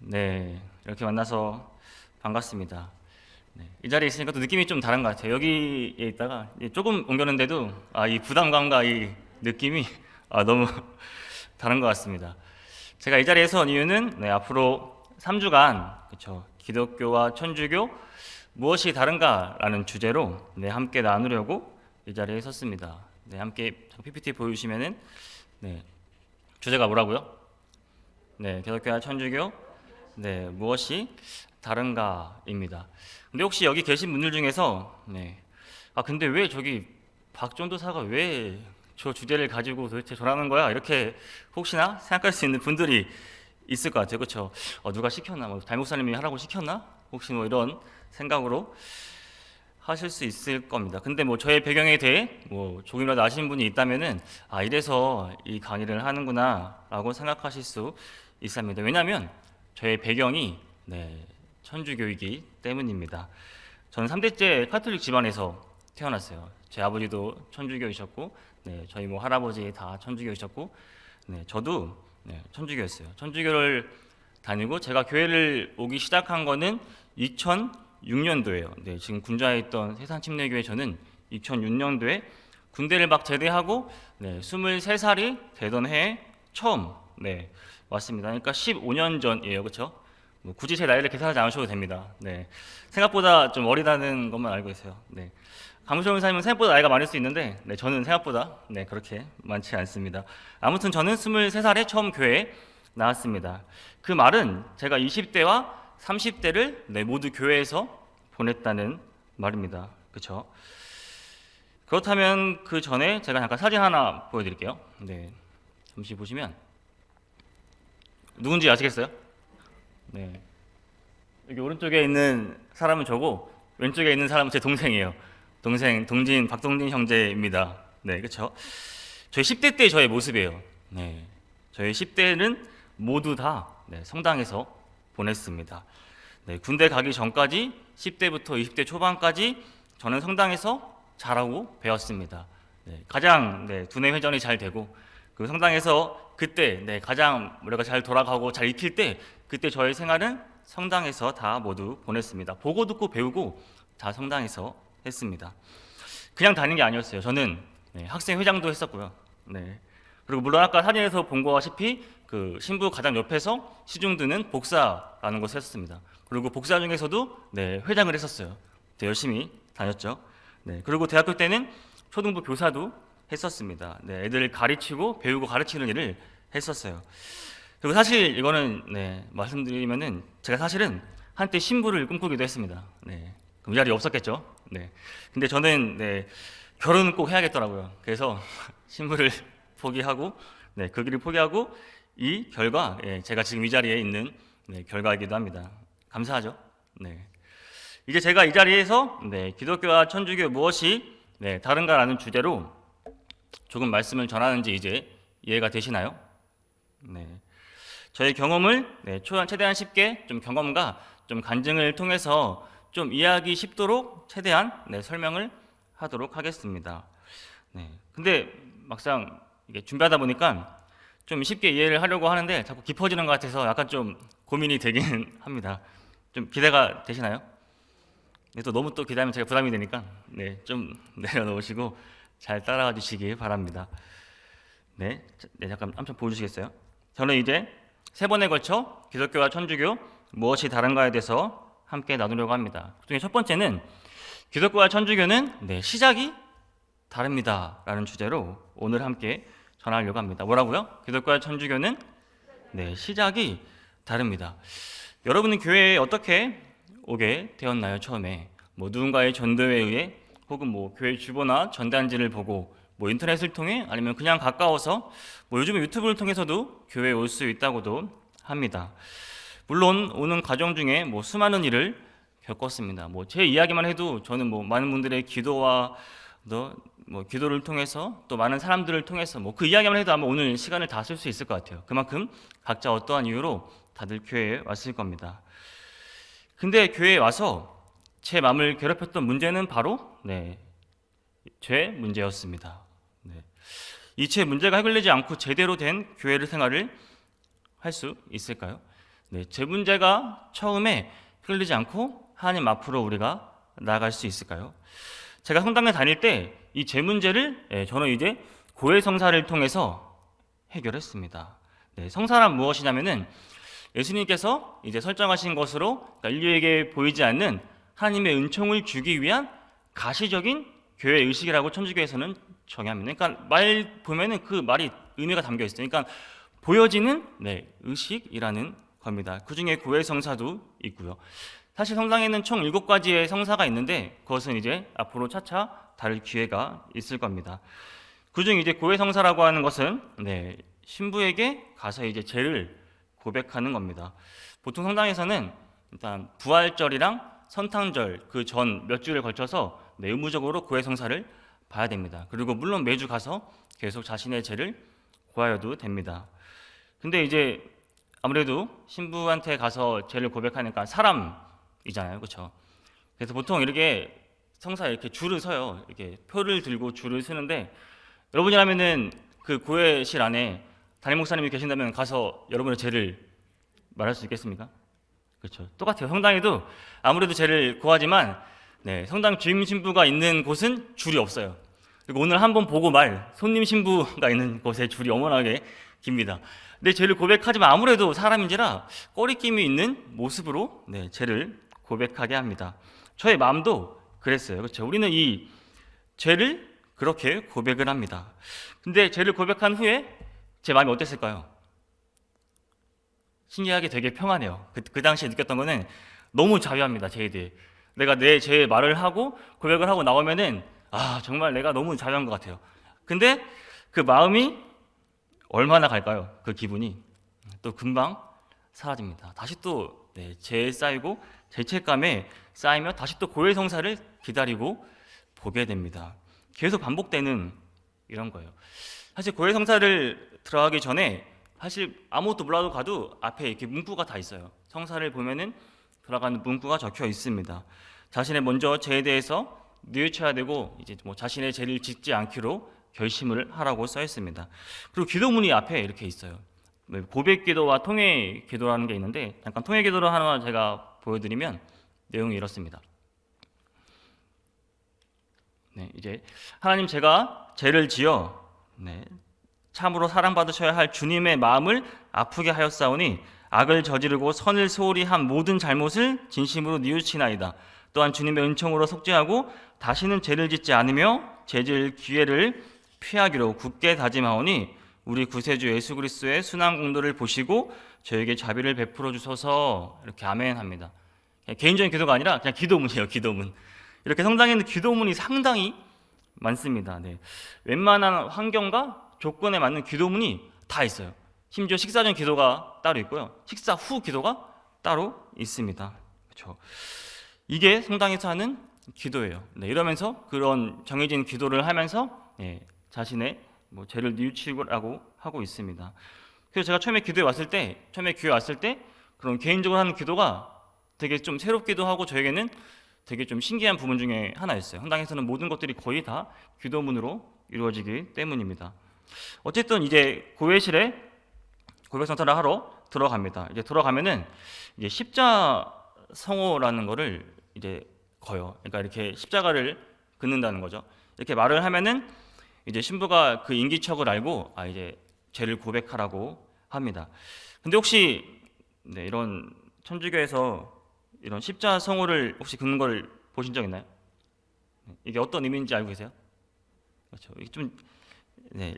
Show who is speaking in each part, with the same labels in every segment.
Speaker 1: 네, 이렇게 만나서 반갑습니다. 네, 이 자리에 있으니까 또 느낌이 좀 다른 것 같아요. 여기에 있다가 이제 조금 옮겼는데도 이 부담감과 이 느낌이 너무 다른 것 같습니다. 제가 이 자리에 선 이유는 앞으로 3주간 그쵸, 기독교와 천주교 무엇이 다른가라는 주제로 함께 나누려고 이 자리에 섰습니다. 함께 PPT 보여주시면은 주제가 뭐라고요? 기독교와 천주교 무엇이 다른가입니다. 근데 혹시 여기 계신 분들 중에서 근데 왜 저기 박전도사가 왜 저 주제를 가지고 도대체 저라는 거야? 이렇게 혹시나 생각할 수 있는 분들이 있을 것 같아요. 그렇죠? 누가 시켰나? 담임 목사님이 하라고 시켰나? 혹시 이런 생각으로 하실 수 있을 겁니다. 근데 저의 배경에 대해 조금이라도 아시는 분이 있다면은 이래서 이 강의를 하는구나라고 생각하실 수 있습니다. 왜냐하면 저의 배경이 천주교이기 때문입니다. 저는 3대째 카톨릭 집안에서 태어났어요. 제 아버지도 천주교이셨고, 저희 할아버지 다 천주교이셨고, 저도 천주교였어요. 천주교를 다니고 제가 교회를 오기 시작한 거는 2006년도예요. 지금 군자에 있던 세상침례교회 저는 2006년도에 군대를 막 제대하고 23살이 되던 해에 처음 왔습니다. 그러니까 15년 전이에요. 그렇죠? 굳이 제 나이를 계산하지 않으셔도 됩니다. 생각보다 좀 어리다는 것만 알고 있어요. 강무철 목사님은 생각보다 나이가 많을 수 있는데 저는 생각보다 그렇게 많지 않습니다. 아무튼 저는 23살에 처음 교회에 나왔습니다. 그 말은 제가 20대와 30대를 모두 교회에서 보냈다는 말입니다. 그렇죠? 그렇다면 그 전에 제가 잠깐 사진 하나 보여드릴게요. 잠시 보시면 누군지 아시겠어요? 여기 오른쪽에 있는 사람은 저고 왼쪽에 있는 사람은 제 동생이에요. 박동진 형제입니다. 그렇죠? 저희 10대 때 저의 모습이에요. 저희 10대는 모두 다 성당에서 보냈습니다. 군대 가기 전까지 10대부터 20대 초반까지 저는 성당에서 자라고 배웠습니다. 가장 두뇌 회전이 잘 되고 그 성당에서 그때 가장 우리가 잘 돌아가고 잘 익힐 때 그때 저의 생활은 성당에서 다 모두 보냈습니다. 보고 듣고 배우고 다 성당에서 했습니다. 그냥 다닌 게 아니었어요. 저는 학생 회장도 했었고요. 그리고 물론 아까 사진에서 본 것다시피 그 신부 가장 옆에서 시중 드는 복사라는 것을 했었습니다. 그리고 복사 중에서도 회장을 했었어요. 열심히 다녔죠. 그리고 대학교 때는 초등부 교사도 했었습니다. 애들을 가르치고 배우고 가르치는 일을 했었어요. 그리고 사실 이거는 말씀드리면은 제가 사실은 한때 신부를 꿈꾸기도 했습니다. 그럼 이 자리에 없었겠죠. 근데 저는 결혼은 꼭 해야겠더라고요. 그래서 신부를 포기하고 그 길을 포기하고 이 결과 제가 지금 이 자리에 있는 결과이기도 합니다. 감사하죠. 이제 제가 이 자리에서 기독교와 천주교 무엇이 다른가라는 주제로 조금 말씀을 전하는지 이제 이해가 되시나요? 저의 경험을 최대한 쉽게 좀 경험과 좀 간증을 통해서 좀 이해하기 쉽도록 최대한 설명을 하도록 하겠습니다. 근데 막상 이게 준비하다 보니까 좀 쉽게 이해를 하려고 하는데 자꾸 깊어지는 것 같아서 약간 좀 고민이 되긴 합니다. 좀 기대가 되시나요? 또 너무 또 기대하면 제가 부담이 되니까 좀 내려놓으시고 잘 따라와 주시기 바랍니다. 잠깐 한번 보여주시겠어요? 저는 이제 3번에 걸쳐 기독교와 천주교 무엇이 다른가에 대해서 함께 나누려고 합니다. 그중에 첫 번째는 기독교와 천주교는 시작이 다릅니다 라는 주제로 오늘 함께 전하려고 합니다. 뭐라고요? 기독교와 천주교는 시작이 다릅니다. 여러분은 교회에 어떻게 오게 되었나요? 처음에 누군가의 전도에 의해 혹은 교회 주보나 전단지를 보고 인터넷을 통해 아니면 그냥 가까워서 요즘은 유튜브를 통해서도 교회에 올 수 있다고도 합니다. 물론 오는 과정 중에 수많은 일을 겪었습니다. 제 이야기만 해도 저는 많은 분들의 기도와 기도를 통해서 또 많은 사람들을 통해서 그 이야기만 해도 아마 오늘 시간을 다 쓸 수 있을 것 같아요. 그만큼 각자 어떠한 이유로 다들 교회에 왔을 겁니다. 근데 교회에 와서 제 마음을 괴롭혔던 문제는 바로 죄 문제였습니다. 이 죄 문제가 해결되지 않고 제대로 된 교회 생활을 할 수 있을까요? 네, 제 문제가 처음에 흘리지 않고 하나님 앞으로 우리가 나아갈 수 있을까요? 제가 성당에 다닐 때 이 제 문제를 저는 이제 고해 성사를 통해서 해결했습니다. 네, 성사란 무엇이냐면은 예수님께서 이제 설정하신 것으로 그러니까 인류에게 보이지 않는 하나님의 은총을 주기 위한 가시적인 교회 의식이라고 천주교에서는 정의합니다. 그러니까 말 보면은 그 말이 의미가 담겨 있어요. 그러니까 보여지는 의식이라는 겁니다. 그 중에 고해 성사도 있고요. 사실 성당에는 총 7가지의 성사가 있는데 그것은 이제 앞으로 차차 다룰 기회가 있을 겁니다. 그중 이제 고해 성사라고 하는 것은 신부에게 가서 이제 죄를 고백하는 겁니다. 보통 성당에서는 일단 부활절이랑 선탕절 그 전 몇 주를 걸쳐서 의무적으로 고해 성사를 봐야 됩니다. 그리고 물론 매주 가서 계속 자신의 죄를 고하여도 됩니다. 근데 이제 아무래도 신부한테 가서 죄를 고백하니까 사람이잖아요, 그렇죠? 그래서 보통 이렇게 성사 이렇게 줄을 서요. 이렇게 표를 들고 줄을 서는데 여러분이라면은 그 고해실 안에 담임 목사님이 계신다면 가서 여러분의 죄를 말할 수 있겠습니까? 그렇죠. 똑같아요. 성당에도 아무래도 죄를 고하지만 성당 주임 신부가 있는 곳은 줄이 없어요. 그리고 오늘 한번 보고 말 손님 신부가 있는 곳에 줄이 어머나게 깁니다. 내 죄를 고백하지만 아무래도 사람인지라 꺼리낌이 있는 모습으로 죄를 고백하게 합니다. 저의 마음도 그랬어요. 그렇죠. 우리는 이 죄를 그렇게 고백을 합니다. 근데 죄를 고백한 후에 제 마음이 어땠을까요? 신기하게 되게 평안해요. 그 당시에 느꼈던 거는 너무 자유합니다. 죄에 대해. 내가 내 죄의 말을 하고 고백을 하고 나오면은 정말 내가 너무 자유한 것 같아요. 근데 그 마음이 얼마나 갈까요? 그 기분이 또 금방 사라집니다. 다시 또 죄에 쌓이고 죄책감에 쌓이며 다시 또 고해 성사를 기다리고 보게 됩니다. 계속 반복되는 이런 거예요. 사실 고해 성사를 들어가기 전에 사실 아무것도 몰라도 가도 앞에 이렇게 문구가 다 있어요. 성사를 보면은 들어가는 문구가 적혀 있습니다. 자신의 먼저 죄에 대해서 뉘우쳐야 되고 이제 뭐 자신의 죄를 짓지 않기로 결심을 하라고 써 있습니다. 그리고 기도문이 앞에 이렇게 있어요. 고백 기도와 통회 기도라는 게 있는데 잠깐 통회 기도를 하나 제가 보여드리면 내용이 이렇습니다. 이제 하나님 제가 죄를 지어 참으로 사랑받으셔야 할 주님의 마음을 아프게 하였사오니 악을 저지르고 선을 소홀히 한 모든 잘못을 진심으로 뉘우치나이다. 또한 주님의 은총으로 속죄하고 다시는 죄를 짓지 않으며 죄질 기회를 피하기로 굳게 다짐하오니 우리 구세주 예수 그리스도의 순환 공도를 보시고 저에게 자비를 베풀어 주소서. 이렇게 아멘합니다. 개인적인 기도가 아니라 그냥 기도문이에요. 기도문. 이렇게 성당에 있는 기도문이 상당히 많습니다. 웬만한 환경과 조건에 맞는 기도문이 다 있어요. 심지어 식사 전 기도가 따로 있고요. 식사 후 기도가 따로 있습니다. 그렇죠. 이게 성당에서 하는 기도예요. 이러면서 그런 정해진 기도를 하면서 자신의 죄를 뉘우치라고 하고 있습니다. 그래서 제가 처음에 교회 왔을 때 그런 개인적으로 하는 기도가 되게 좀 새롭기도 하고 저에게는 되게 좀 신기한 부분 중에 하나였어요. 성당에서는 모든 것들이 거의 다 기도문으로 이루어지기 때문입니다. 어쨌든 이제 고해실에 고백 성사를 하러 들어갑니다. 이제 들어가면은 이제 십자성호라는 거를 이제 거요. 그러니까 이렇게 십자가를 긋는다는 거죠. 이렇게 말을 하면은 이제 신부가 그 인기척을 알고 이제 죄를 고백하라고 합니다. 근데 혹시 이런 천주교에서 이런 십자성호를 혹시 긋는 걸 보신 적 있나요? 이게 어떤 의미인지 알고 계세요? 그렇죠.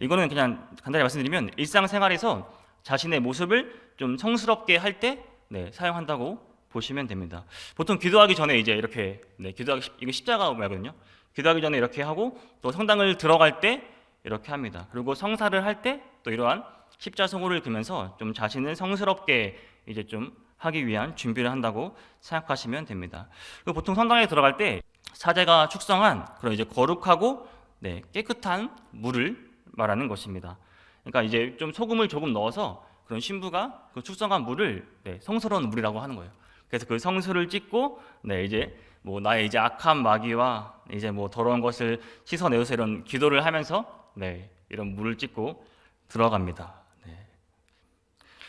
Speaker 1: 이거는 그냥 간단히 말씀드리면 일상생활에서 자신의 모습을 좀 성스럽게 할 때 사용한다고 보시면 됩니다. 보통 기도하기 전에 이제 이렇게 이거 십자가 말거든요. 기도하기 전에 이렇게 하고 또 성당을 들어갈 때 이렇게 합니다. 그리고 성사를 할 때 또 이러한 십자성호를 그면서 좀 자신을 성스럽게 이제 좀 하기 위한 준비를 한다고 생각하시면 됩니다. 그리고 보통 성당에 들어갈 때 사제가 축성한 그런 이제 거룩하고 깨끗한 물을 말하는 것입니다. 그러니까 이제 좀 소금을 조금 넣어서 그런 신부가 그 축성한 물을 성스러운 물이라고 하는 거예요. 그래서 그 성수를 찍고 이제 나의 이제 악한 마귀와 이제 더러운 것을 씻어내어서 이런 기도를 하면서 이런 물을 찍고 들어갑니다.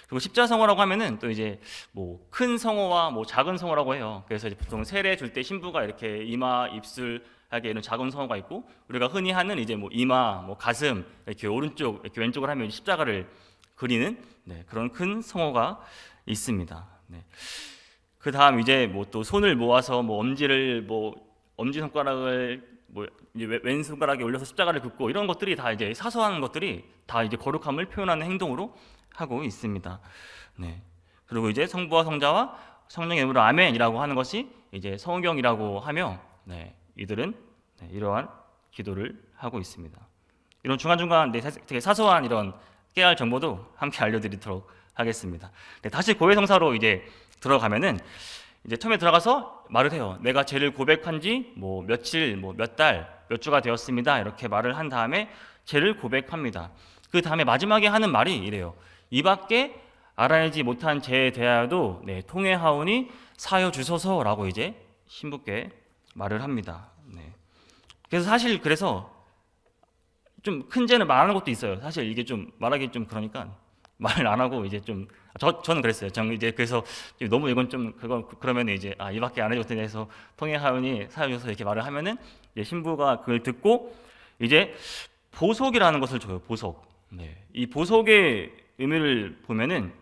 Speaker 1: 그리고 십자성어라고 하면은 또 이제 뭐 큰 성어와 뭐 작은 성어라고 해요. 그래서 이제 보통 세례 줄 때 신부가 이렇게 이마, 입술 하게 이런 작은 성어가 있고, 우리가 흔히 하는 이제 뭐 이마, 뭐 가슴 이렇게 오른쪽 이렇게 왼쪽을 하면 십자가를 그리는 그런 큰 성어가 있습니다. 그 다음 이제 뭐 또 손을 모아서 뭐 엄지를 뭐 엄지 손가락을 뭐 이제 왼 손가락에 올려서 십자가를 긋고, 이런 것들이 다 이제 사소한 것들이 다 이제 거룩함을 표현하는 행동으로 하고 있습니다. 그리고 이제 성부와 성자와 성령의 이름으로 아멘이라고 하는 것이 이제 성경이라고 하며, 이들은 이러한 기도를 하고 있습니다. 이런 중간중간 되게 사소한 이런 깨알 정보도 함께 알려드리도록 하겠습니다. 다시 고해성사로 이제 들어가면은 이제 처음에 들어가서 말을 해요. 내가 죄를 고백한 지 뭐 며칠, 뭐 몇 달, 몇 주가 되었습니다. 이렇게 말을 한 다음에 죄를 고백합니다. 그 다음에 마지막에 하는 말이 이래요. 이밖에 알아내지 못한 죄에 대하여도 통회하오니 사여 주소서라고 이제 신부께 말을 합니다. 그래서 사실 그래서 좀 큰 죄는 말하는 것도 있어요. 사실 이게 좀 말하기 좀 그러니까 말 안 하고 이제 좀 저는 그랬어요. 저는 이제 그래서 너무 이건 좀 그러면 이제 이밖에 안 해줬더니 해서 통회하오니 사여 주소서 이렇게 말을 하면은 이제 신부가 그걸 듣고 이제 보석이라는 것을 줘요. 보석. 이 보석의 의미를 보면은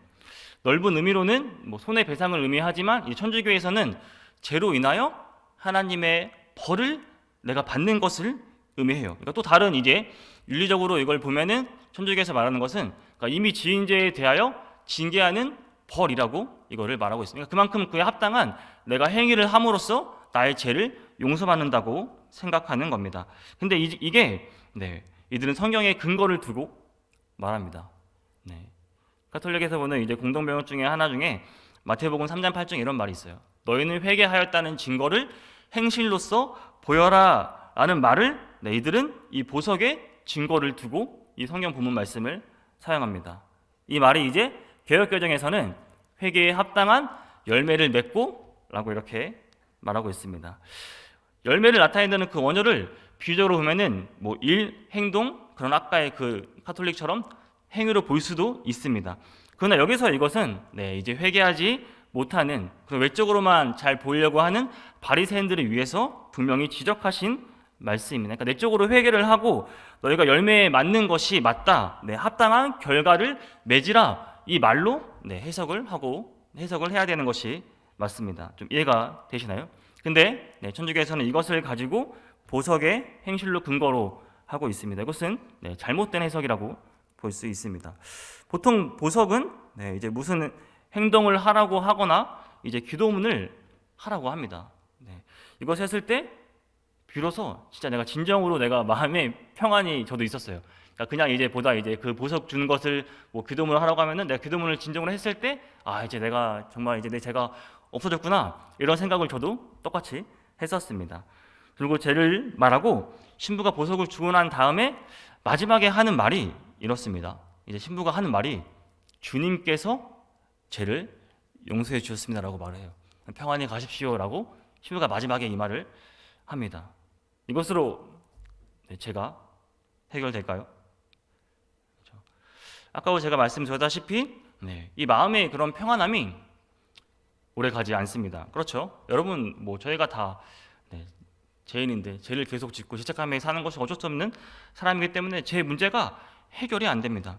Speaker 1: 넓은 의미로는 뭐 손해배상을 의미하지만 이 천주교에서는 죄로 인하여 하나님의 벌을 내가 받는 것을 의미해요. 그러니까 또 다른 이제 윤리적으로 이걸 보면은 천주교에서 말하는 것은 그러니까 이미 지은 죄에 대하여 징계하는 벌이라고 이거를 말하고 있습니다. 그만큼 그에 합당한 내가 행위를 함으로써 나의 죄를 용서받는다고 생각하는 겁니다. 근데 이게 이들은 성경에 근거를 두고 말합니다. 가톨릭에서 보는 이제 공동명언 중에 하나 중에 마태복음 3장 8절 이런 말이 있어요. 너희는 회개하였다는 증거를 행실로서 보여라 라는 말을 이들은 이 보석에 증거를 두고 이 성경 본문 말씀을 사용합니다. 이 말이 이제 개역개정에서는 회개에 합당한 열매를 맺고 라고 이렇게 말하고 있습니다. 열매를 나타내는 그 원어를 비유적으로 보면은 뭐 일, 행동, 그런 아까의 그 카톨릭처럼 행위로 볼 수도 있습니다. 그러나 여기서 이것은 이제 회개하지 못하는 그 외적으로만 잘 보이려고 하는 바리새인들을 위해서 분명히 지적하신 말씀입니다. 그러니까 내적으로 회개를 하고 너희가 열매에 맞는 것이 맞다, 합당한 결과를 맺으라, 이 말로 해석을 해야 되는 것이 맞습니다. 좀 이해가 되시나요? 근데 천주교에서는 이것을 가지고 보석의 행실로 근거로 하고 있습니다. 이것은 잘못된 해석이라고 볼 수 있습니다. 보통 보석은 이제 무슨 행동을 하라고 하거나 이제 기도문을 하라고 합니다. 이것 했을 때 비로소 진짜 내가 진정으로 내가 마음에 평안이 저도 있었어요. 그러니까 그냥 이제 보다 이제 그 보석 주는 것을 뭐 기도문을 하라고 하면은 내가 기도문을 진정으로 했을 때 이제 내가 정말 이제 내 죄가 없어졌구나, 이런 생각을 저도 똑같이 했었습니다. 그리고 죄를 말하고 신부가 보석을 주고 난 다음에 마지막에 하는 말이 이렇습니다. 이제 신부가 하는 말이 주님께서 죄를 용서해 주셨습니다라고 말을 해요. 평안히 가십시오라고 신부가 마지막에 이 말을 합니다. 이것으로 죄가 해결될까요? 그렇죠. 아까 제가 말씀드렸다시피 이 마음의 그런 평안함이 오래 가지 않습니다. 그렇죠? 여러분 뭐 저희가 다 죄인인데 죄를 계속 짓고 죄책감에 사는 것이 어쩔 수 없는 사람이기 때문에 죄 문제가 해결이 안 됩니다.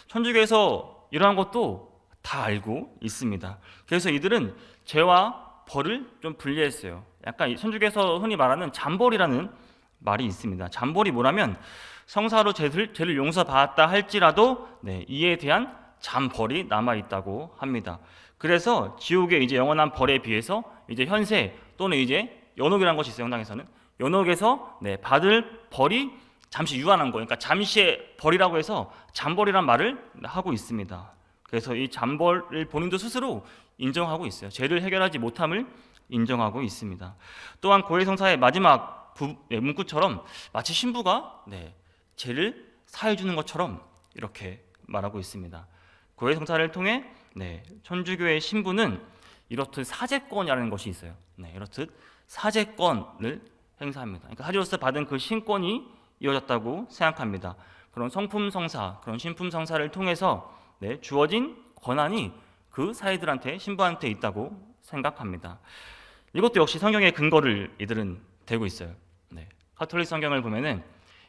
Speaker 1: 천주교에서 이러한 것도 다 알고 있습니다. 그래서 이들은 죄와 벌을 좀 분리했어요. 약간 천주교에서 흔히 말하는 잠벌이라는 말이 있습니다. 잠벌이 뭐라면 성사로 죄를 용서받았다 할지라도 이에 대한 잠벌이 남아 있다고 합니다. 그래서 지옥의 이제 영원한 벌에 비해서 이제 현세 또는 이제 연옥이라는 것이 있어요. 성당에서는 연옥에서 받을 벌이 잠시 유한한 거예요. 그러니까 잠시의 벌이라고 해서 잠벌이란 말을 하고 있습니다. 그래서 이 잠벌을 본인도 스스로 인정하고 있어요. 죄를 해결하지 못함을 인정하고 있습니다. 또한 고해성사의 마지막 문구처럼 마치 신부가 죄를 사해 주는 것처럼 이렇게 말하고 있습니다. 고해성사를 통해 천주교의 신부는 이렇듯 사제권이라는 것이 있어요. 이렇듯 사제권을 행사합니다. 그러니까 사제로서 받은 그 신권이 이어졌다고 생각합니다. 그런 성품성사, 그런 신품성사를 통해서 주어진 권한이 그 사이들한테, 신부한테 있다고 생각합니다. 이것도 역시 성경의 근거를 이들은 대고 있어요. 네. 가톨릭 성경을 보면은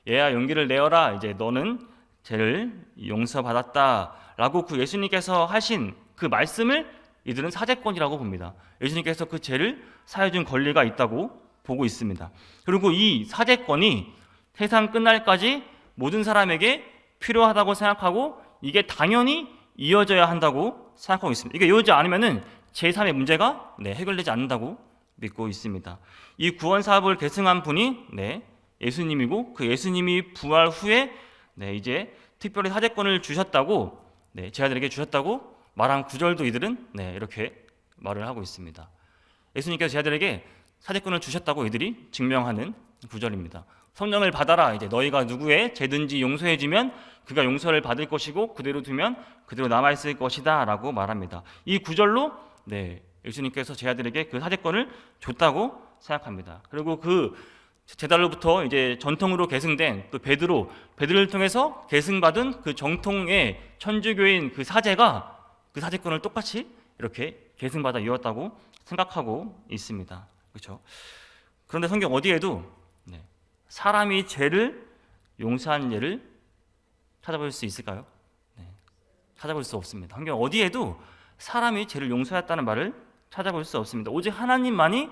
Speaker 1: 얘야 용기를 내어라, 이제 너는 죄를 용서받았다라고 그 예수님께서 하신 그 말씀을 이들은 사죄권이라고 봅니다. 예수님께서 그 죄를 사해준 권리가 있다고 보고 있습니다. 그리고 이 사죄권이 세상 끝날까지 모든 사람에게 필요하다고 생각하고 이게 당연히 이어져야 한다고 생각하고 있습니다. 이게 이어지지 않으면은 제3의 문제가 해결되지 않는다고 믿고 있습니다. 이 구원 사업을 계승한 분이 예수님이고 그 예수님이 부활 후에 이제 특별히 사죄권을 주셨다고 제 아들에게 주셨다고 말한 구절도 이들은 이렇게 말을 하고 있습니다. 예수님께서 제 아들에게 사죄권을 주셨다고 이들이 증명하는 구절입니다. 성령을 받아라. 이제 너희가 누구의 죄든지 용서해주면 그가 용서를 받을 것이고 그대로 두면 그대로 남아있을 것이다라고 말합니다. 이 구절로 예수님께서 제 아들에게 그 사죄권을 줬다고 생각합니다. 그리고 그 제달로부터 이제 전통으로 계승된 또 베드로를 통해서 계승받은 그 정통의 천주교인 그 사제가 그 사죄권을 똑같이 이렇게 계승받아 이었다고 생각하고 있습니다. 그렇죠? 그런데 성경 어디에도 사람이 죄를 용서한 예를 찾아볼 수 있을까요? 찾아볼 수 없습니다. 성경 어디에도 사람이 죄를 용서했다는 말을 찾아볼 수 없습니다. 오직 하나님만이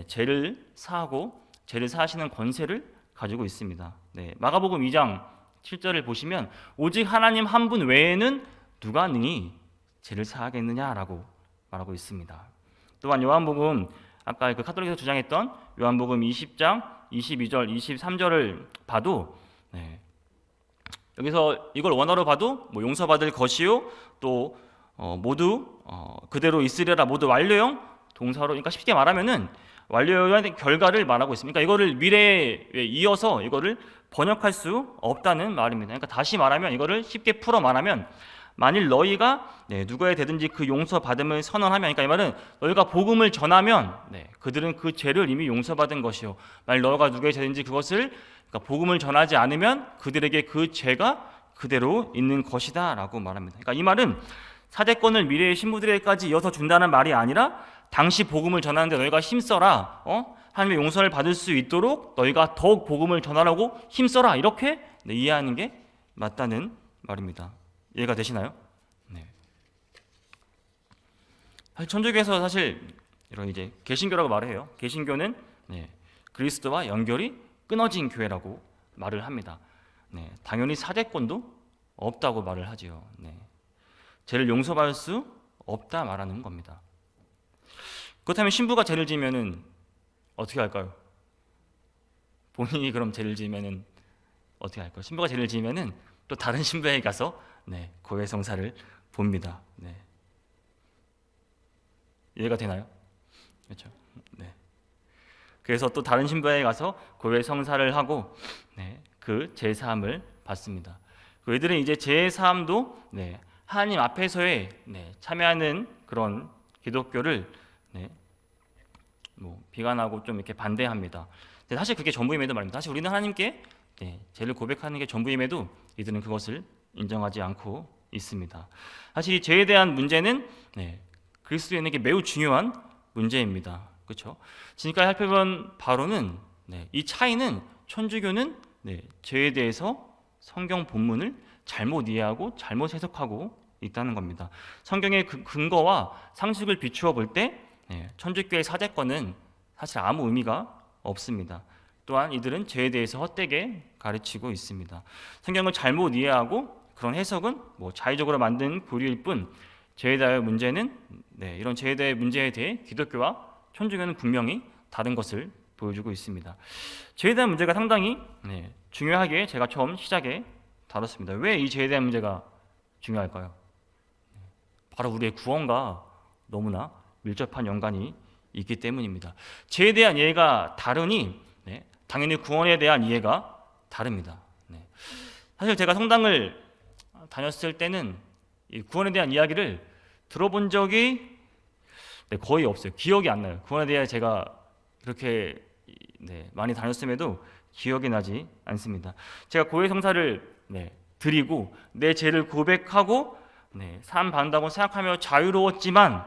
Speaker 1: 죄를 사하고 죄를 사하시는 권세를 가지고 있습니다. 마가복음 2장 7절을 보시면 오직 하나님 한 분 외에는 누가 능히 죄를 사하겠느냐라고 말하고 있습니다. 또한 요한복음 아까 그 카톨릭에서 주장했던 요한복음 20장 22절, 23절을 봐도 여기서 이걸 원어로 봐도 용서받을 것이요 또 모두 그대로 있으리라 모두 완료형 동사로, 그러니까 쉽게 말하면은 완료의 결과를 말하고 있습니다. 그러니까 이거를 미래에 이어서 이거를 번역할 수 없다는 말입니다. 그러니까 다시 말하면 이거를 쉽게 풀어 말하면 만일 너희가 누구에 되든지 그 용서받음을 선언하면, 그러니까 이 말은 너희가 복음을 전하면 그들은 그 죄를 이미 용서받은 것이요 만일 너희가 누구에 되든지 그것을 그러니까 복음을 전하지 않으면 그들에게 그 죄가 그대로 있는 것이다 라고 말합니다. 그러니까 이 말은 사죄권을 미래의 신부들에게까지 이어서 준다는 말이 아니라 당시 복음을 전하는데 너희가 힘써라, 하나님의 용서를 받을 수 있도록 너희가 더욱 복음을 전하라고 힘써라, 이렇게 이해하는 게 맞다는 말입니다. 이해가 되시나요? 사실 천주교에서 사실 이런 이제 개신교라고 말해요. 개신교는 그리스도와 연결이 끊어진 교회라고 말을 합니다. 당연히 사죄권도 없다고 말을 하지요. 죄를 용서받을 수 없다 말하는 겁니다. 그렇다면 신부가 죄를 지면은 어떻게 할까요? 본인이 그럼 죄를 지면은 어떻게 할까요? 신부가 죄를 지면은 또 다른 신부에게 가서 고해 성사를 봅니다. 이해가 되나요? 그렇죠? 그래서 또 다른 신부에게 가서 고해 성사를 하고 그 죄 사함을 받습니다. 그들은 이제 죄 사함도 하나님 앞에서의 참여하는 그런 기독교를 비관하고 좀 이렇게 반대합니다. 사실 그게 전부임에도 말입니다. 사실 우리는 하나님께 죄를 고백하는 게 전부임에도 이들은 그것을 인정하지 않고 있습니다. 사실 이 죄에 대한 문제는 그리스도인에게 매우 중요한 문제입니다. 그렇죠? 지금까지 살펴본 바로는 이 차이는 천주교는 죄에 대해서 성경 본문을 잘못 이해하고 잘못 해석하고 있다는 겁니다. 성경의 근거와 상식을 비추어 볼 때 천주교의 사죄권은 사실 아무 의미가 없습니다. 또한 이들은 죄에 대해서 헛되게 가르치고 있습니다. 성경을 잘못 이해하고 그런 해석은 자의적으로 만든 교리일 뿐 죄에 대한 문제는 이런 죄에 대한 문제에 대해 기독교와 천주교는 분명히 다른 것을 보여주고 있습니다. 죄에 대한 문제가 상당히 중요하게 제가 처음 시작에 다뤘습니다. 왜 이 죄에 대한 문제가 중요할까요? 바로 우리의 구원과 너무나 밀접한 연관이 있기 때문입니다. 죄에 대한 이해가 다르니 당연히 구원에 대한 이해가 다릅니다. 사실 제가 성당을 다녔을 때는 이 구원에 대한 이야기를 들어본 적이 거의 없어요. 기억이 안 나요. 구원에 대해 제가 그렇게 많이 다녔음에도 기억이 나지 않습니다. 제가 고해 성사를 드리고 내 죄를 고백하고 삶 받는다고 생각하며 자유로웠지만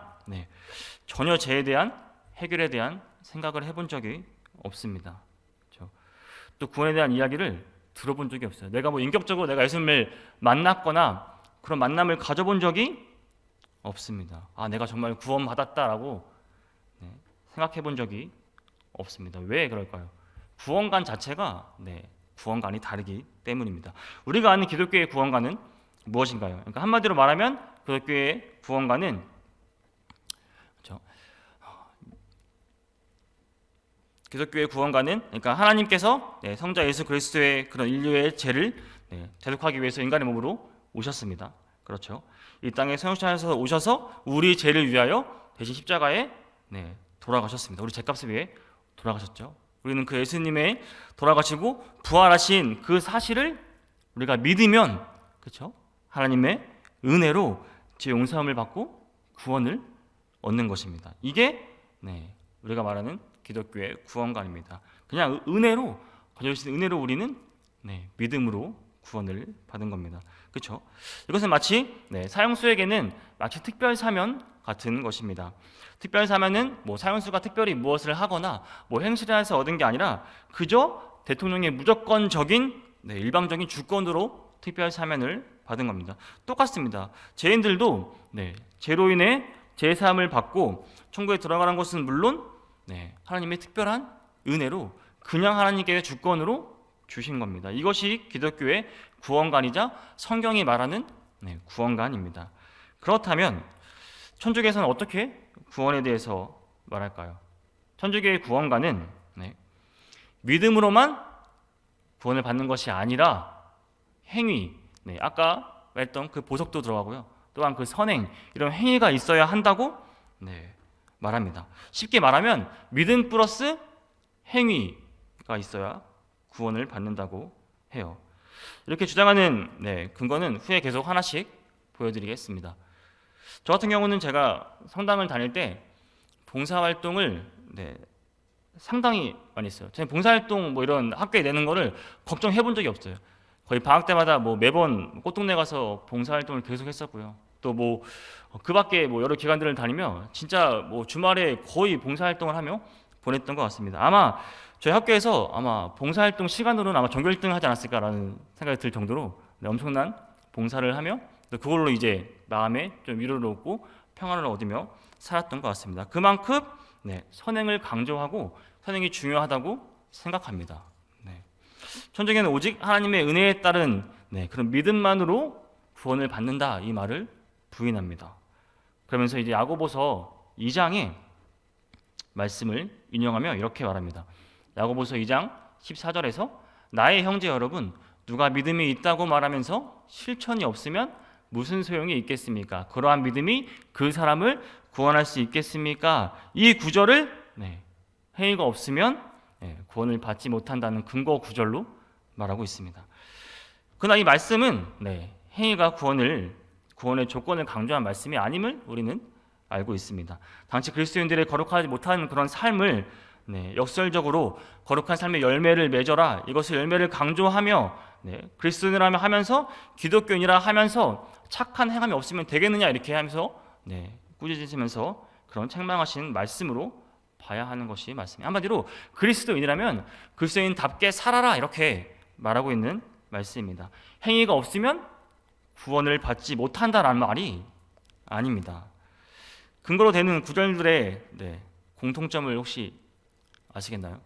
Speaker 1: 전혀 죄에 대한 해결에 대한 생각을 해본 적이 없습니다. 그렇죠? 또 구원에 대한 이야기를 들어본 적이 없어요. 내가 인격적으로 내가 예수님을 만났거나 그런 만남을 가져본 적이 없습니다. 내가 정말 구원받았다라고 생각해 본 적이 없습니다. 왜 그럴까요? 구원관 자체가 구원관이 다르기 때문입니다. 우리가 아는 기독교의 구원관은 무엇인가요? 그러니까 한마디로 말하면 기독교의 구원관은 그렇죠? 기독교의 구원관은 그러니까 하나님께서 성자 예수 그리스도의 그런 인류의 죄를 대속하기 위해서 인간의 몸으로 오셨습니다. 그렇죠? 이 땅에 성육신하셔서 오셔서 우리 죄를 위하여 대신 십자가에 돌아가셨습니다. 우리 죄값을 위해 돌아가셨죠. 우리는 그 예수님의 돌아가시고 부활하신 그 사실을 우리가 믿으면 그렇죠? 하나님의 은혜로 죄 용서함을 받고 구원을 얻는 것입니다. 이게 우리가 말하는 기독교의 구원관입니다. 그냥 은혜로 가져오신 은혜로 우리는 믿음으로 구원을 받은 겁니다. 그렇죠? 이것은 마치 사형수에게는 마치 특별 사면 같은 것입니다. 특별 사면은 사형수가 특별히 무엇을 하거나 행실을 해서 얻은 게 아니라 그저 대통령의 무조건적인 일방적인 주권으로 특별 사면을 받은 겁니다. 똑같습니다. 죄인들도 죄로 인해 죄 사함을 받고 천국에 들어가는 것은 물론 하나님의 특별한 은혜로 그냥 하나님께서 주권으로 주신 겁니다. 이것이 기독교의 구원관이자 성경이 말하는 구원관입니다. 그렇다면 천주교에서는 어떻게 구원에 대해서 말할까요? 천주교의 구원관은 믿음으로만 구원을 받는 것이 아니라 행위, 아까 말했던 그 보석도 들어가고요. 또한 그 선행, 이런 행위가 있어야 한다고 말합니다. 쉽게 말하면 믿음 플러스 행위가 있어야 구원을 받는다고 해요. 이렇게 주장하는 근거는 후에 계속 하나씩 보여드리겠습니다. 저 같은 경우는 제가 성당을 다닐 때 봉사활동을 상당히 많이 했어요. 저는 봉사활동 이런 학교에 내는 거를 걱정해 본 적이 없어요. 거의 방학 때마다 매번 꽃동네 가서 봉사활동을 계속 했었고요. 또 그 밖에 여러 기관들을 다니며 진짜 주말에 거의 봉사활동을 하며 보냈던 것 같습니다. 아마 저희 학교에서 아마 봉사활동 시간으로는 아마 전교 1등 하지 않았을까라는 생각이 들 정도로 엄청난 봉사를 하며 또 그걸로 이제 마음에 좀 위로를 얻고 평안을 얻으며 살았던 것 같습니다. 그만큼 선행을 강조하고 선행이 중요하다고 생각합니다. 천주교는 오직 하나님의 은혜에 따른 그런 믿음만으로 구원을 받는다 이 말을 부인합니다. 그러면서 이제 야고보서 2장의 말씀을 인용하며 이렇게 말합니다. 야고보서 2장 14절에서 나의 형제 여러분 누가 믿음이 있다고 말하면서 실천이 없으면 무슨 소용이 있겠습니까? 그러한 믿음이 그 사람을 구원할 수 있겠습니까? 이 구절을 행위가 없으면 구원을 받지 못한다는 근거 구절로 말하고 있습니다. 그러나 이 말씀은 행위가 구원의 조건을 강조한 말씀이 아님을 우리는 알고 있습니다. 당시 그리스도인들의 거룩하지 못한 그런 삶을 역설적으로 거룩한 삶의 열매를 맺어라 이것을 열매를 강조하며 그리스도인이라 하면서 기독교인이라 하면서 착한 행함이 없으면 되겠느냐 이렇게 하면서 꾸짖으시면서 그런 책망하신 말씀으로 봐야 하는 것이 말씀입니다. 한마디로 그리스도인이라면 그리스도인답게 살아라 이렇게 말하고 있는 말씀입니다. 행위가 없으면 구원을 받지 못한다라는 말이 아닙니다. 근거로 되는 구절들의 공통점을 혹시 아시겠나요?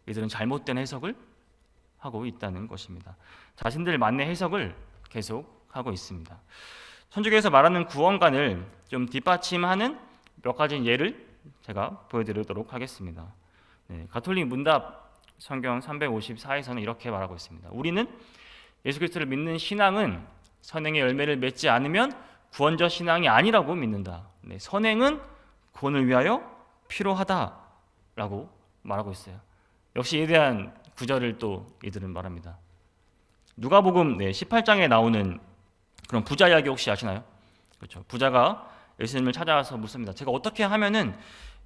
Speaker 1: 이들은 잘못된 해석을 하고 있다는 것입니다. 자신들만의 해석을 계속하고 있습니다. 천주교에서 말하는 구원관을 좀 뒷받침하는 몇 가지 예를 제가 보여드리도록 하겠습니다. 가톨릭 문답 성경 354에서는 이렇게 말하고 있습니다. 우리는 예수 그리스도를 믿는 신앙은 선행의 열매를 맺지 않으면 구원적 신앙이 아니라고 믿는다. 선행은 구원을 위하여 필요하다라고 말하고 있어요. 역시 이에 대한 구절을 또 이들은 말합니다. 누가복음 18장에 나오는 그런 부자 이야기 혹시 아시나요? 그렇죠. 부자가 예수님을 찾아와서 묻습니다. 제가 어떻게 하면은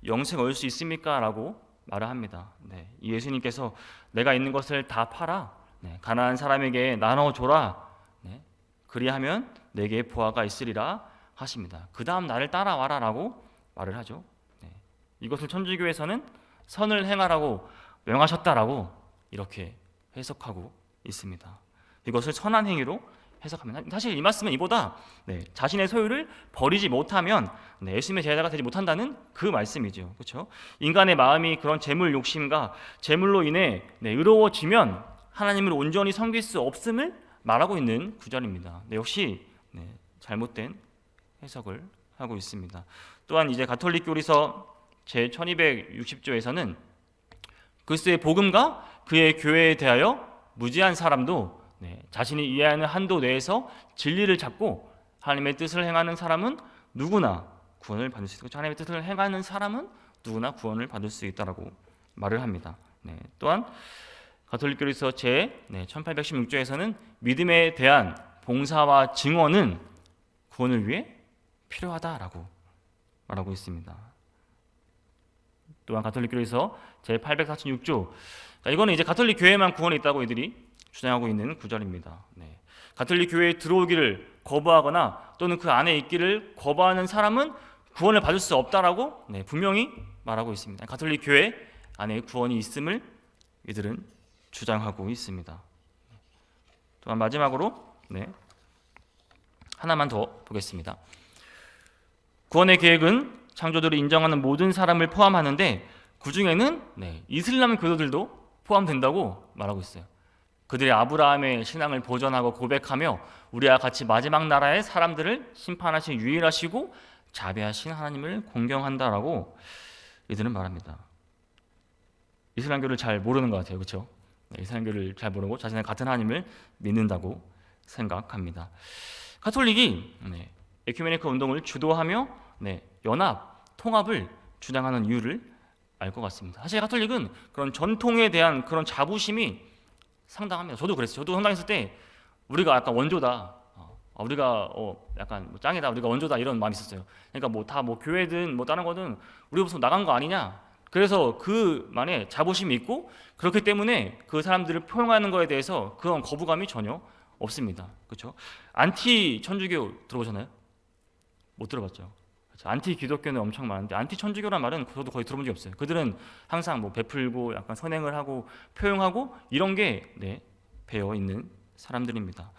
Speaker 1: 영생을 얻을 수 있습니까? 라고 말을 합니다. 이 예수님께서 내가 있는 것을 다 팔아 가난한 사람에게 나눠줘라. 그리하면 내게 보화가 있으리라 하십니다. 그 다음 나를 따라와라라고 말을 하죠. 네. 이것을 천주교에서는 선을 행하라고 명하셨다라고 이렇게 해석하고 있습니다. 이것을 선한 행위로 해석합니다. 사실 이 말씀은 이보다 자신의 소유를 버리지 못하면 예수님의 제자가 되지 못한다는 그 말씀이죠. 그렇죠? 인간의 마음이 그런 재물 욕심과 재물로 인해 의로워지면 하나님을 온전히 섬길 수 없음을 말하고 있는 구절입니다. 역시 잘못된 해석을 하고 있습니다. 또한 이제 가톨릭 교리서 제 1260조에서는 그리스도의 복음과 그의 교회에 대하여 무지한 사람도 자신이 이해하는 한도 내에서 진리를 찾고 하나님의 뜻을 행하는 사람은 누구나 구원을 받을 수 있고 하나님의 뜻을 행하는 사람은 누구나 구원을 받을 수 있다라고 말을 합니다. 또한 가톨릭 교리서 제 1816조에서는 믿음에 대한 봉사와 증언은 구원을 위해 필요하다라고 말하고 있습니다. 또한 가톨릭 교리서 제 846조, 이거는 이제 가톨릭 교회만 구원이 있다고 이들이 주장하고 있는 구절입니다. 가톨릭 교회에 들어오기를 거부하거나 또는 그 안에 있기를 거부하는 사람은 구원을 받을 수 없다라고 분명히 말하고 있습니다. 가톨릭 교회 안에 구원이 있음을 이들은 주장하고 있습니다. 또한 마지막으로 하나만 더 보겠습니다. 구원의 계획은 창조주를 인정하는 모든 사람을 포함하는데 그 중에는 이슬람 교도들도 포함된다고 말하고 있어요. 그들이 아브라함의 신앙을 보존하고 고백하며 우리와 같이 마지막 나라의 사람들을 심판하신 유일하시고 자비하신 하나님을 공경한다라고 이들은 말합니다. 이슬람교를 잘 모르는 것 같아요. 그렇죠? 이슬람교를 잘 모르고 자신의 같은 하나님을 믿는다고 생각합니다. 가톨릭이 에큐메니컬 운동을 주도하며 연합, 통합을 주장하는 이유를 알 것 같습니다. 사실 가톨릭은 그런 전통에 대한 그런 자부심이 상당합니다. 저도 그랬어요. 저도 성당했을 때 우리가 약간 원조다, 우리가 약간 짱이다, 우리가 원조다 이런 마음이 있었어요. 그러니까 다 교회든 다른 거든 우리 무슨 나간 거 아니냐. 그래서 그 말에 자부심이 있고 그렇기 때문에 그 사람들을 포용하는 거에 대해서 그런 거부감이 전혀 없습니다. 그렇죠? 안티 천주교 들어보셨나요? 못 들어봤죠. 그렇죠? 안티 기독교는 엄청 많은데 안티 천주교란 말은 저도 거의 들어본 적이 없어요. 그들은 항상 베풀고 약간 선행을 하고 표용하고 이런 게 배어 있는 사람들입니다.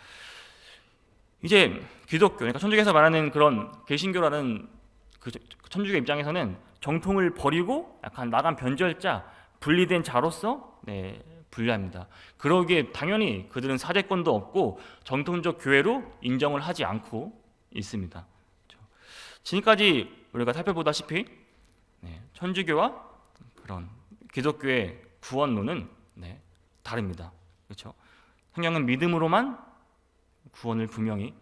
Speaker 1: 이제 기독교, 그러니까 천주교에서 말하는 그런 개신교라는 그 천주교 입장에서는 정통을 버리고 약간 나간 변절자, 분리된 자로서 분류합니다. 그러기에 당연히 그들은 사제권도 없고 정통적 교회로 인정을 하지 않고 있습니다. 지금까지 우리가 살펴보다시피 천주교와 그런 기독교의 구원론은 다릅니다. 그렇죠? 성경은 믿음으로만 구원을 분명히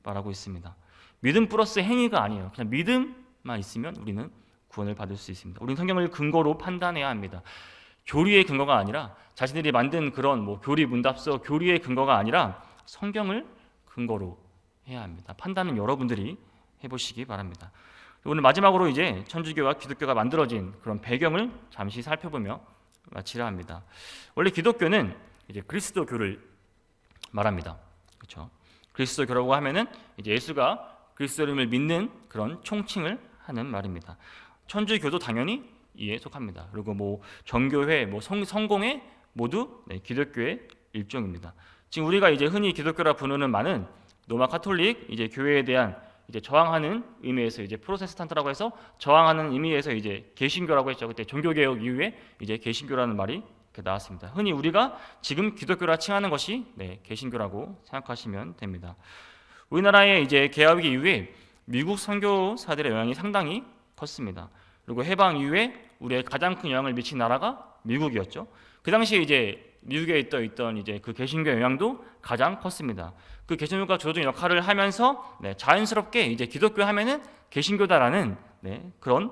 Speaker 1: 말하고 있습니다. 믿음 플러스 행위가 아니에요. 그냥 믿음만 있으면 우리는 구원을 받을 수 있습니다. 우리는 성경을 근거로 판단해야 합니다. 교리의 근거가 아니라 자신들이 만든 그런 교리 문답서 교리의 근거가 아니라 성경을 근거로 해야 합니다. 판단은 여러분들이 해보시기 바랍니다. 오늘 마지막으로 이제 천주교와 기독교가 만들어진 그런 배경을 잠시 살펴보며 마치려 합니다. 원래 기독교는 이제 그리스도교를 말합니다. 그렇죠? 그리스도교라고 하면은 이제 예수가 그리스도를 믿는 그런 총칭을 하는 말입니다. 천주교도 당연히 이에 속합니다. 그리고 정교회, 성공회 모두 기독교의 일종입니다. 지금 우리가 이제 흔히 기독교라 부르는 말은 로마 가톨릭 이제 교회에 대한 이제 저항하는 의미에서 이제 프로테스탄트라고 해서 저항하는 의미에서 이제 개신교라고 했죠. 그때 종교개혁 이후에 이제 개신교라는 말이 나왔습니다. 흔히 우리가 지금 기독교라 칭하는 것이 개신교라고 생각하시면 됩니다. 우리나라의 이제 개혁 이후에 미국 선교사들의 영향이 상당히 컸습니다. 그리고 해방 이후에 우리의 가장 큰 영향을 미친 나라가 미국이었죠. 그 당시에 이제 미국에 있던 이제 그 개신교의 영향도 가장 컸습니다. 그 개신교가 주도적인 역할을 하면서 자연스럽게 이제 기독교 하면은 개신교다라는 그런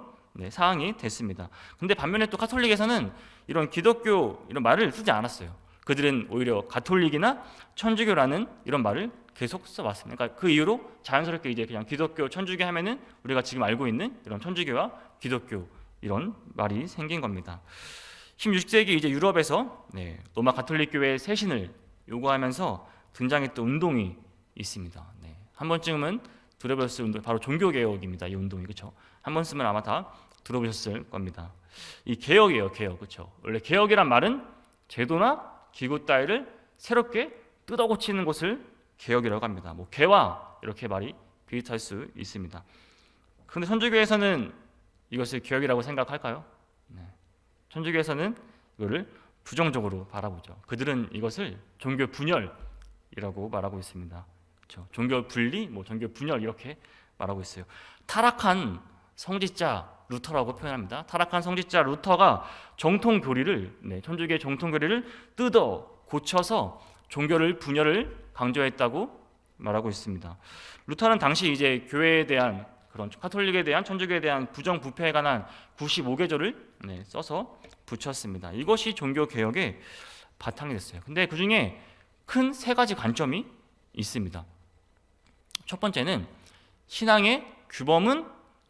Speaker 1: 사항이 됐습니다. 근데 반면에 또 가톨릭에서는 이런 기독교 이런 말을 쓰지 않았어요. 그들은 오히려 가톨릭이나 천주교라는 이런 말을 계속 써왔습니다. 그러니까 그 이후로 자연스럽게 이제 그냥 기독교, 천주교 하면은 우리가 지금 알고 있는 이런 천주교와 기독교 이런 말이 생긴 겁니다. 16세기 이제 유럽에서 로마 가톨릭 교회의 쇄신을 요구하면서 등장했던 운동이 있습니다. 네. 한 번쯤은 들어보셨을 운동, 바로 종교개혁입니다. 이 운동이, 그렇죠? 한 번쯤은 아마 다 들어보셨을 겁니다. 이 개혁이에요, 개혁, 그렇죠? 원래 개혁이란 말은 제도나 기구 따위를 새롭게 뜯어 고치는 것을 개혁이라고 합니다. 뭐 개화 이렇게 말이 비슷할 수 있습니다. 그런데 천주교에서는 이것을 개혁이라고 생각할까요? 네. 천주교에서는 이거를 부정적으로 바라보죠. 그들은 이것을 종교 분열이라고 말하고 있습니다. 그렇죠? 종교 분리, 뭐 종교 분열 이렇게 말하고 있어요. 타락한 성직자 루터라고 표현합니다. 타락한 성직자 루터가 정통 교리를, 천주교의 정통 교리를 뜯어 고쳐서 종교를 분열을 강조했다고 말하고 있습니다. 루터는 당시 이제 교회에 대한 그런 카톨릭에 대한 천주교에 대한 부정 부패에 관한 95개조를 써서 붙였습니다. 이것이 종교 개혁의 바탕이 됐어요. 근데 그 중에 큰 세 가지 관점이 있습니다. 첫 번째는 신앙의 규범은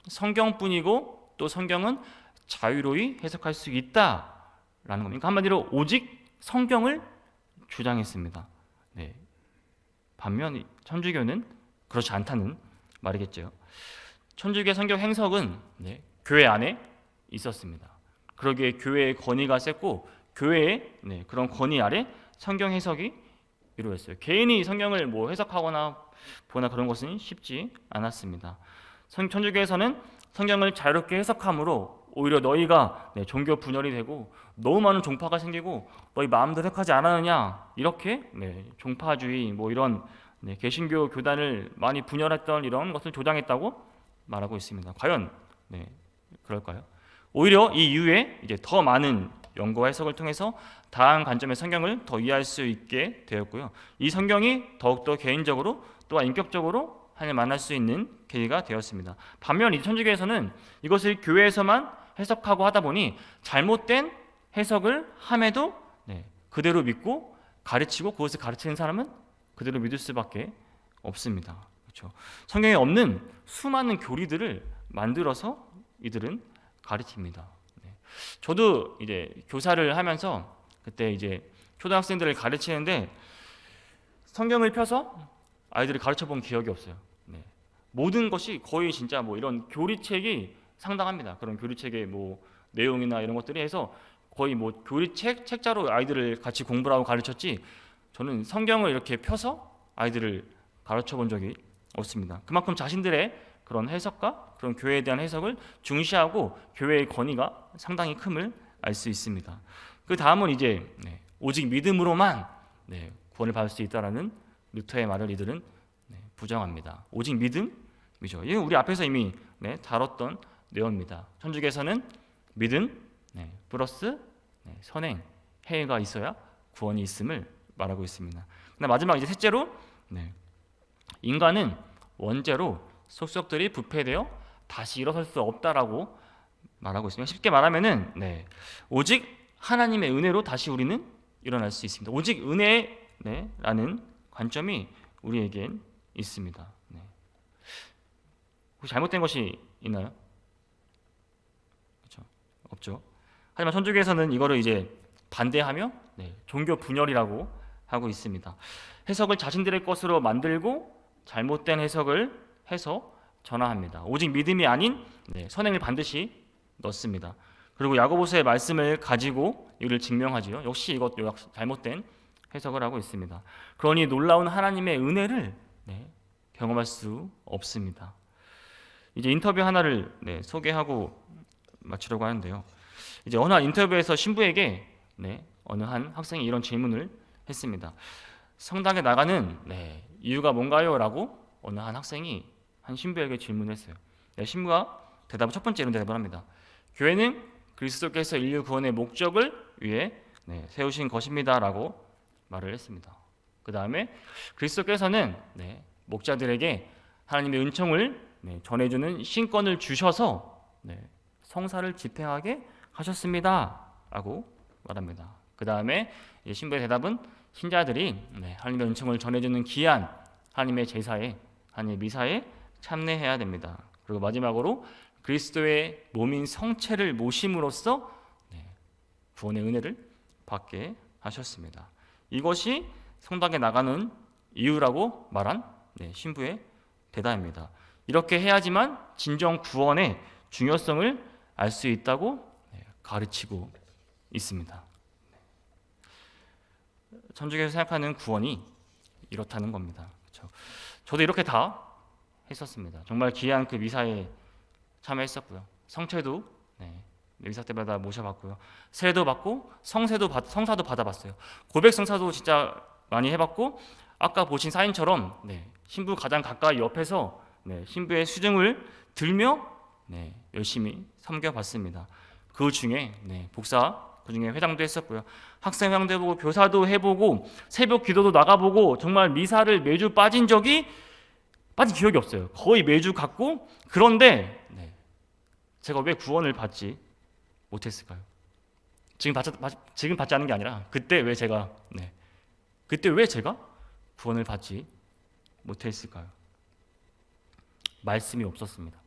Speaker 1: 성경뿐이고 또 성경은 자유로이 해석할 수 있다라는 겁니다. 그러니까 한마디로 오직 성경을 주장했습니다. 네. 반면 천주교는 그렇지 않다는 말이겠죠. 천주교의 성경 해석은 교회 안에 있었습니다. 그러기에 교회의 권위가 셌고 교회의 그런 권위 아래 성경 해석이 이루어졌어요. 개인이 성경을 뭐 해석하거나 보나 그런 것은 쉽지 않았습니다. 천주교에서는 성경을 자유롭게 해석함으로 오히려 너희가 종교 분열이 되고 너무 많은 종파가 생기고 너희 마음대로 해석하지 않았느냐 이렇게 종파주의 뭐 이런 개신교 교단을 많이 분열했던 이런 것을 조장했다고 말하고 있습니다. 과연 그럴까요? 오히려 이 이후에 이제 더 많은 연구와 해석을 통해서 다양한 관점의 성경을 더 이해할 수 있게 되었고요. 이 성경이 더욱더 개인적으로 또한 인격적으로 하나님을 만날 수 있는 계기가 되었습니다. 반면 이 천주교에서는 이것을 교회에서만 해석하고 하다 보니 잘못된 해석을 함에도 그대로 믿고 가르치고 그것을 가르치는 사람은 그대로 믿을 수밖에 없습니다. 그렇죠? 성경에 없는 수많은 교리들을 만들어서 이들은 가르칩니다. 저도 이제 교사를 하면서 그때 이제 초등학생들을 가르치는데 성경을 펴서 아이들을 가르쳐 본 기억이 없어요. 모든 것이 거의 진짜 뭐 이런 교리책이 상당합니다. 그런 교리책의 뭐 내용이나 이런 것들이 해서 거의 뭐 교리책 책자로 아이들을 같이 공부를 하고 가르쳤지 저는 성경을 이렇게 펴서 아이들을 가르쳐 본 적이 없습니다. 그만큼 자신들의 그런 해석과 그런 교회에 대한 해석을 중시하고 교회의 권위가 상당히 큼을 알 수 있습니다. 그 다음은 이제 오직 믿음으로만 구원을 받을 수 있다라는 루터의 말을 이들은 부정합니다. 오직 믿음이죠. 이건 우리 앞에서 이미 다뤘던 내용입니다. 천주교에서는 믿음 플러스 선행 행위가 있어야 구원이 있음을 말하고 있습니다. 마지막 이제 셋째로 인간은 원죄로 속속들이 부패되어 다시 일어설 수 없다라고 말하고 있습니다. 쉽게 말하면은 오직 하나님의 은혜로 다시 우리는 일어날 수 있습니다. 오직 은혜라는 관점이 우리에겐 있습니다. 혹시 잘못된 것이 있나요? 그렇죠? 없죠. 하지만 천주교에서는 이거를 이제 반대하며 종교 분열이라고 하고 있습니다. 해석을 자신들의 것으로 만들고 잘못된 해석을 해서 전화합니다. 오직 믿음이 아닌 선행을 반드시 넣습니다. 그리고 야고보서의 말씀을 가지고 이를 증명하지요. 역시 이것 잘못된 해석을 하고 있습니다. 그러니 놀라운 하나님의 은혜를 경험할 수 없습니다. 이제 인터뷰 하나를 소개하고 마치려고 하는데요. 이제 어느 한 인터뷰에서 신부에게 어느 한 학생이 이런 질문을 했습니다. 성당에 나가는 이유가 뭔가요? 라고 어느 한 학생이 한 신부에게 질문했어요. 신부가 대답을 첫 번째 이런 대답을 합니다. 교회는 그리스도께서 인류 구원의 목적을 위해 세우신 것입니다. 라고 말을 했습니다. 그 다음에 그리스도께서는 목자들에게 하나님의 은총을 전해주는 신권을 주셔서 성사를 집행하게 하셨습니다. 라고 말합니다. 그 다음에 신부의 대답은 신자들이 하나님의 은총을 전해주는 귀한 하나님의 제사에 하나님의 미사에 참여해야 됩니다. 그리고 마지막으로 그리스도의 몸인 성체를 모심으로써 구원의 은혜를 받게 하셨습니다. 이것이 성당에 나가는 이유라고 말한 신부의 대답입니다. 이렇게 해야지만 진정 구원의 중요성을 알 수 있다고 가르치고 있습니다. 천주교에서 생각하는 구원이 이렇다는 겁니다. 그렇죠? 저도 이렇게 다 했었습니다. 정말 귀한 그 미사에 참여했었고요. 성체도 미사 때마다 모셔봤고요. 세례도 받고 성사도 받아봤어요. 고백 성사도 진짜 많이 해봤고, 아까 보신 사인처럼 신부 가장 가까이 옆에서 신부의 수증을 들며 열심히 섬겨봤습니다. 그 중에 복사, 그 중에 회당도 했었고요. 학생회장도 해보고 교사도 해보고 새벽 기도도 나가보고 정말 미사를 매주 빠진 기억이 없어요. 거의 매주 갔고, 그런데 제가 왜 구원을 받지 못했을까요? 지금 받지 않은 게 아니라 그때 왜 제가 구원을 받지 못했을까요? 말씀이 없었습니다.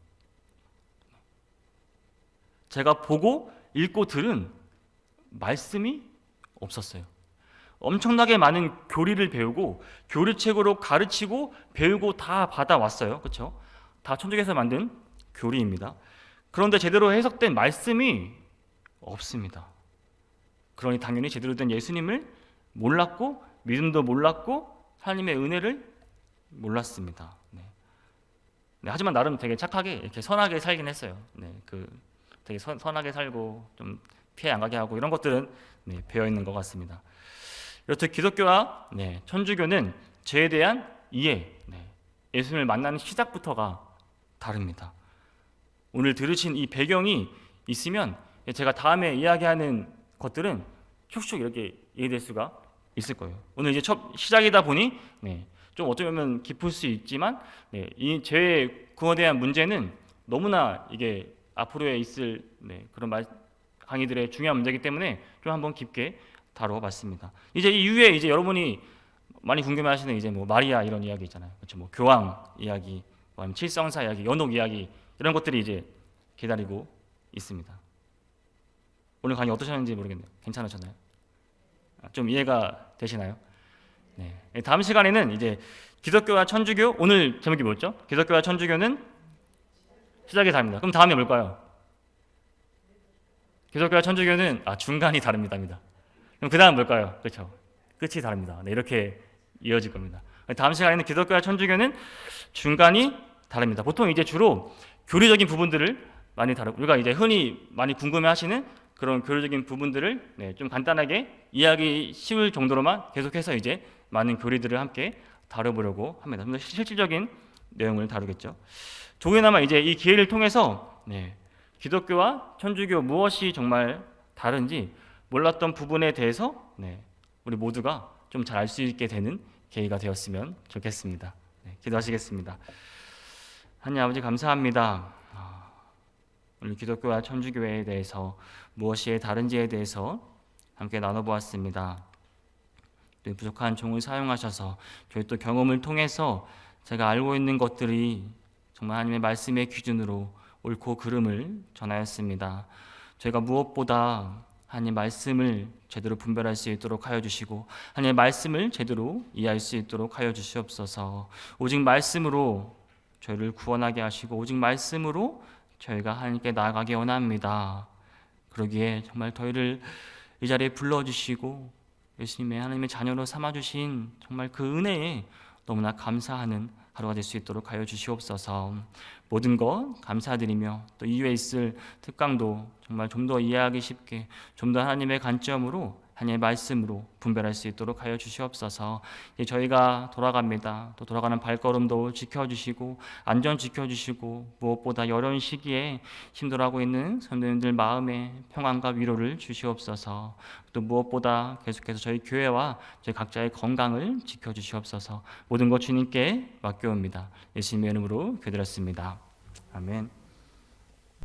Speaker 1: 제가 보고 읽고 들은 말씀이 없었어요. 엄청나게 많은 교리를 배우고 교리책으로 가르치고 배우고 다 받아왔어요. 그렇죠? 다 천주교에서 만든 교리입니다. 그런데 제대로 해석된 말씀이 없습니다. 그러니 당연히 제대로 된 예수님을 몰랐고 믿음도 몰랐고 하나님의 은혜를 몰랐습니다. 하지만 나름 되게 착하게 이렇게 선하게 살긴 했어요. 되게 선하게 살고 좀 피해 안 가게 하고 이런 것들은 배어 있는 것 같습니다. 이렇듯 기독교와 천주교는 죄에 대한 이해, 예수님을 만나는 시작부터가 다릅니다. 오늘 들으신 이 배경이 있으면 제가 다음에 이야기하는 것들은 슉슉 이렇게 이해될 수가 있을 거예요. 오늘 이제 첫 시작이다 보니 좀 어쩌면 깊을 수 있지만 이 죄의 구원에 대한 문제는 너무나 이게 앞으로에 있을 그런 강의들의 중요한 문제이기 때문에 좀 한번 깊게 다뤄봤습니다. 이제 이 이후에 이제 여러분이 많이 궁금해하시는 이제 뭐 마리아 이런 이야기 있잖아요. 그렇죠? 뭐 교황 이야기, 아니면 칠성사 이야기, 연옥 이야기 이런 것들이 이제 기다리고 있습니다. 오늘 강의 어떠셨는지 모르겠네요. 괜찮으셨나요? 좀 이해가 되시나요? 다음 시간에는 이제 기독교와 천주교, 오늘 제목이 뭐였죠? 기독교와 천주교는 시작이 다릅니다. 그럼 다음에 뭘까요? 기독교와 천주교는 중간이 다릅니다. 그럼 그 다음 뭘까요? 그렇죠? 끝이 다릅니다. 이렇게 이어질 겁니다. 다음 시간에는 기독교와 천주교는 중간이 다릅니다. 보통 이제 주로 교리적인 부분들을 많이 다루고, 우리가 이제 흔히 많이 궁금해하시는 그런 교리적인 부분들을 좀 간단하게 이해하기 쉬울 정도로만 계속해서 이제 많은 교리들을 함께 다뤄보려고 합니다. 좀 더 실질적인 내용을 다루겠죠. 조금이나마 이제 이 기회를 통해서 기독교와 천주교 무엇이 정말 다른지 몰랐던 부분에 대해서 우리 모두가 좀 잘 알 수 있게 되는 계기가 되었으면 좋겠습니다. 기도하시겠습니다. 하나님 아버지 감사합니다. 오늘 기독교와 천주교에 대해서 무엇이 다른지에 대해서 함께 나눠보았습니다. 또 부족한 종을 사용하셔서 저희 또 경험을 통해서 제가 알고 있는 것들이 정말 하나님의 말씀의 기준으로 옳고 그름을 전하였습니다. 저희가 무엇보다 하나님 말씀을 제대로 분별할 수 있도록 하여 주시고 하나님의 말씀을 제대로 이해할 수 있도록 하여 주시옵소서. 오직 말씀으로 저희를 구원하게 하시고 오직 말씀으로 저희가 하나님께 나아가기 원합니다. 그러기에 정말 저희를 이 자리에 불러주시고 예수님의 하나님의 자녀로 삼아주신 정말 그 은혜에 너무나 감사하는 하루가 될 수 있도록 하여 주시옵소서. 모든 것 감사드리며 또 이후에 있을 특강도 정말 좀 더 이해하기 쉽게 좀 더 하나님의 관점으로 하나님의 말씀으로 분별할 수 있도록 하여 주시옵소서. 이제 저희가 돌아갑니다. 또 돌아가는 발걸음도 지켜주시고 안전 지켜주시고 무엇보다 어려운 시기에 힘들어하고 있는 성도님들 마음에 평안과 위로를 주시옵소서. 또 무엇보다 계속해서 저희 교회와 저희 각자의 건강을 지켜주시옵소서. 모든 것 주님께 맡겨옵니다. 예수님의 이름으로 기도드렸습니다. 아멘.